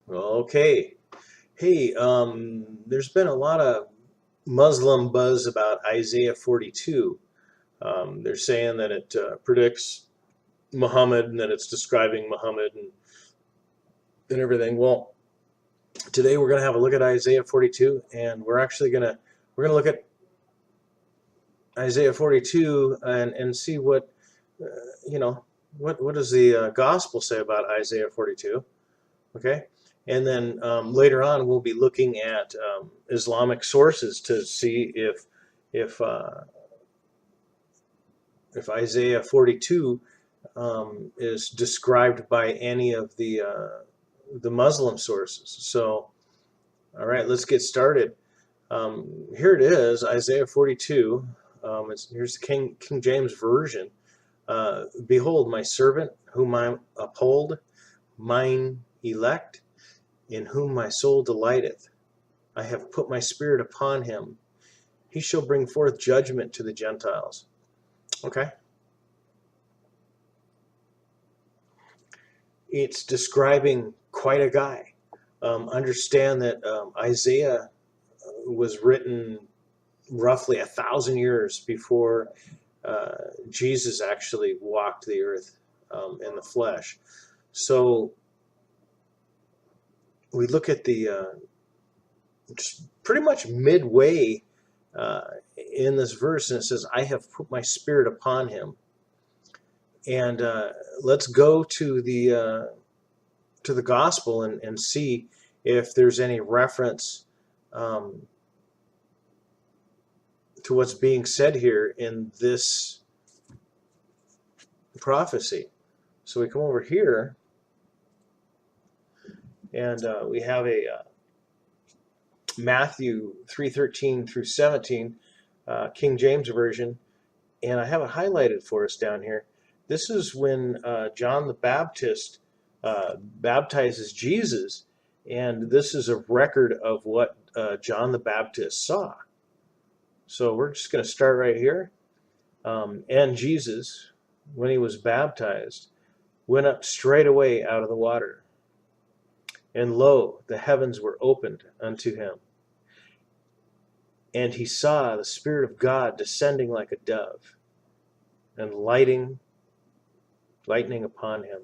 Okay. Hey, there's been a lot of Muslim buzz about Isaiah 42. They're saying that it predicts Muhammad and that it's describing Muhammad and everything. Well, today we're going to have a look at Isaiah 42, and we're going to look at Isaiah 42 and see what uh, you know what does the gospel say about Isaiah 42. Okay. And then later on, we'll be looking at Islamic sources to see if uh, if Isaiah 42 is described by any of the Muslim sources. So, all right, let's get started. Here it is, Isaiah 42. Here's the King James version. Behold, my servant, whom I uphold, mine elect, in whom my soul delighteth. I have put my spirit upon him. He shall bring forth judgment to the Gentiles. Okay? It's describing quite a guy. Understand that Isaiah was written roughly 1,000 years before Jesus actually walked the earth in the flesh. So we look at the just pretty much midway uh, in this verse, and it says, "I have put my spirit upon him." And let's go to the gospel and see if there's any reference um, to what's being said here in this prophecy. So we come over here, and we have a Matthew 3:13 through 17, King James version, and I have it highlighted for us down here. This is when John the Baptist baptizes Jesus, and this is a record of what John the Baptist saw. So we're just going to start right here. And Jesus, when he was baptized, went up straightway out of the water. And lo, the heavens were opened unto him. And he saw the Spirit of God descending like a dove and lightning upon him.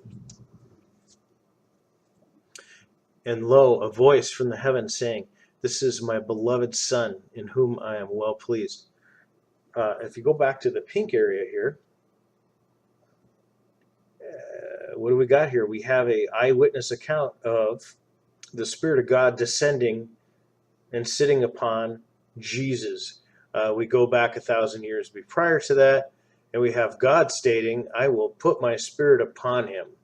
And lo, a voice from the heavens saying, "This is my beloved Son, in whom I am well pleased." If you go back to the pink area here, what do we got here? We have a eyewitness account of the Spirit of God descending and sitting upon Jesus. We go back 1,000 years prior to that, and we have God stating, "I will put my spirit upon him."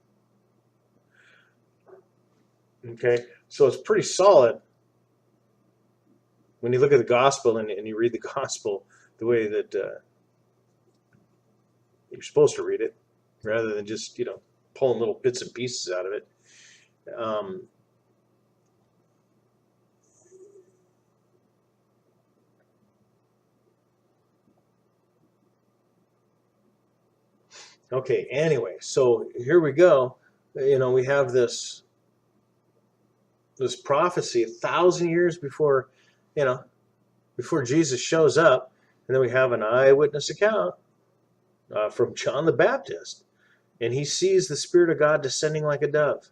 Okay, so it's pretty solid when you look at the gospel and you read the gospel the way that you're supposed to read it, rather than just pulling little bits and pieces out of it. Um, okay, anyway, so here we go. We have this prophecy 1,000 years you know, before Jesus shows up, and then we have an eyewitness account from John the Baptist, and he sees the Spirit of God descending like a dove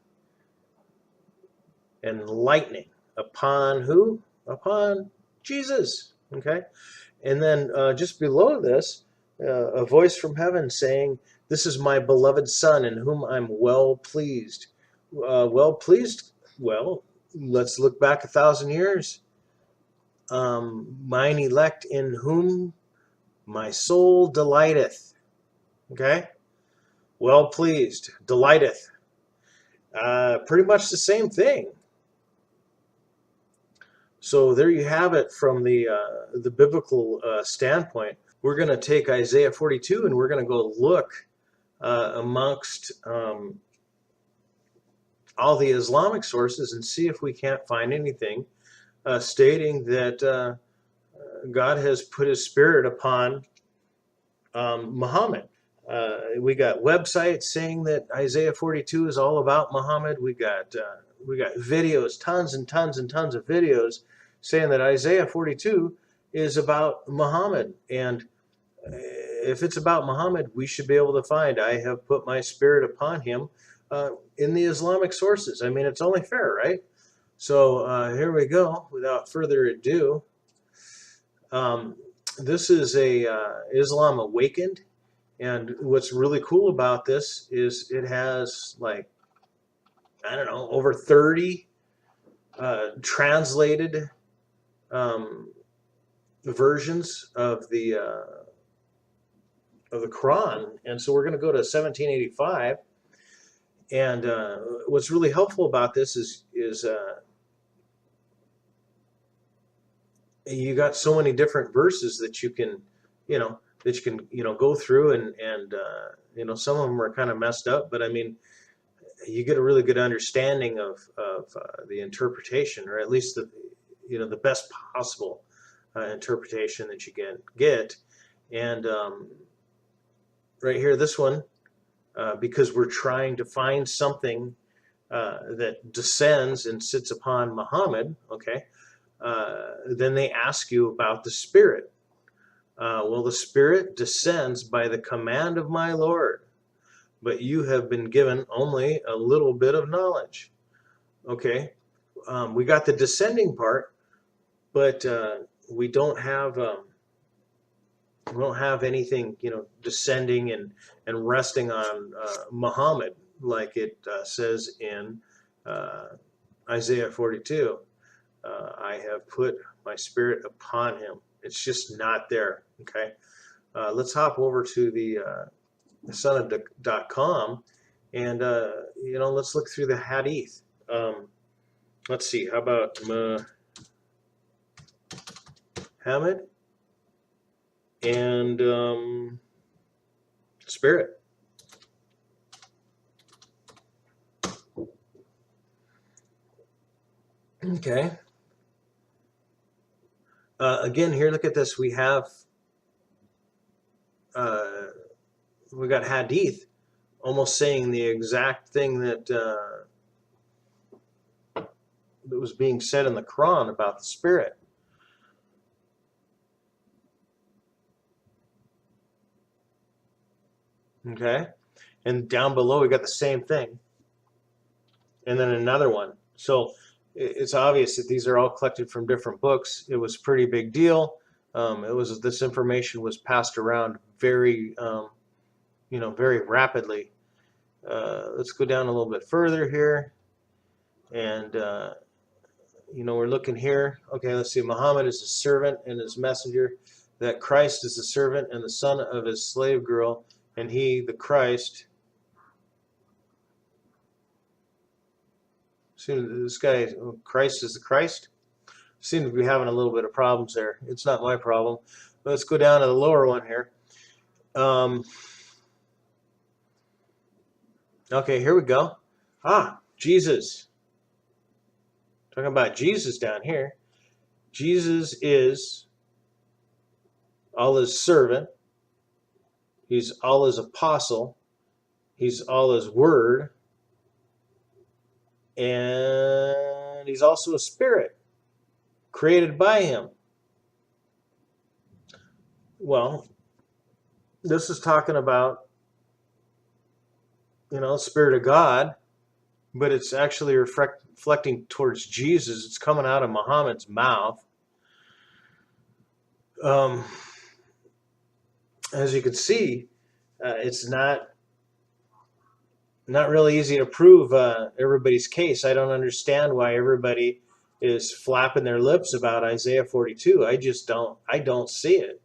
and lightning upon who? Upon Jesus. Okay, and then just below this, a voice from heaven saying, "This is my beloved Son, in whom I'm well pleased." Well pleased. Well, let's look back 1,000 years. Mine elect, in whom my soul delighteth. Okay, well pleased, delighteth. Pretty much the same thing. So there you have it from the biblical standpoint. We're going to take Isaiah 42 and we're going to go look amongst all the Islamic sources and see if we can't find anything stating that God has put his spirit upon Muhammad. We got websites saying that Isaiah 42 is all about Muhammad. We got we got videos, tons and tons and tons of videos saying that Isaiah 42 is about Muhammad. And if it's about Muhammad, we should be able to find, I have put my spirit upon him in the Islamic sources. I mean, it's only fair, right? So here we go. Without further ado, this is a Islam Awakened. And what's really cool about this is it has, like, I don't know, over 30 translated versions of the Quran. And so we're going to go to 1785. And what's really helpful about this is you got so many different verses that you can, go through, and some of them are kind of messed up, but I mean, you get a really good understanding of the interpretation, or at least the best possible interpretation that you can get. And right here, this one, because we're trying to find something that descends and sits upon Muhammad, okay, then they ask you about the Spirit. Well, the Spirit descends by the command of my Lord, but you have been given only a little bit of knowledge. Okay, we got the descending part, but we don't have anything, descending and resting on Muhammad like it says in Isaiah 42. I have put my spirit upon him. It's just not there. Okay, let's hop over to the Sunnah.com, and let's look through the Hadith. Let's see. How about Muhammad and Spirit? Okay. Again, here, look at this. We have we got Hadith almost saying the exact thing that that was being said in the Quran about the Spirit. Okay, and down below we got the same thing, and then another one. So it's obvious that these are all collected from different books. It was a pretty big deal. This information was passed around very, very rapidly. Let's go down a little bit further here, and we're looking here. Okay, let's see. Muhammad is a servant and his messenger. That Christ is the servant and the son of his slave girl, and he, the Christ. This guy, Christ is the Christ. Seem to be having a little bit of problems there. It's not my problem. Let's go down to the lower one here. Okay, here we go. Jesus. Talking about Jesus down here. Jesus is Allah's servant. He's Allah's apostle. He's Allah's word. And he's also a spirit created by him. Well, this is talking about, Spirit of God, but it's actually reflecting towards Jesus. It's coming out of Muhammad's mouth. As you can see, it's not really easy to prove everybody's case. I don't understand why everybody is flapping their lips about Isaiah 42. I don't see it.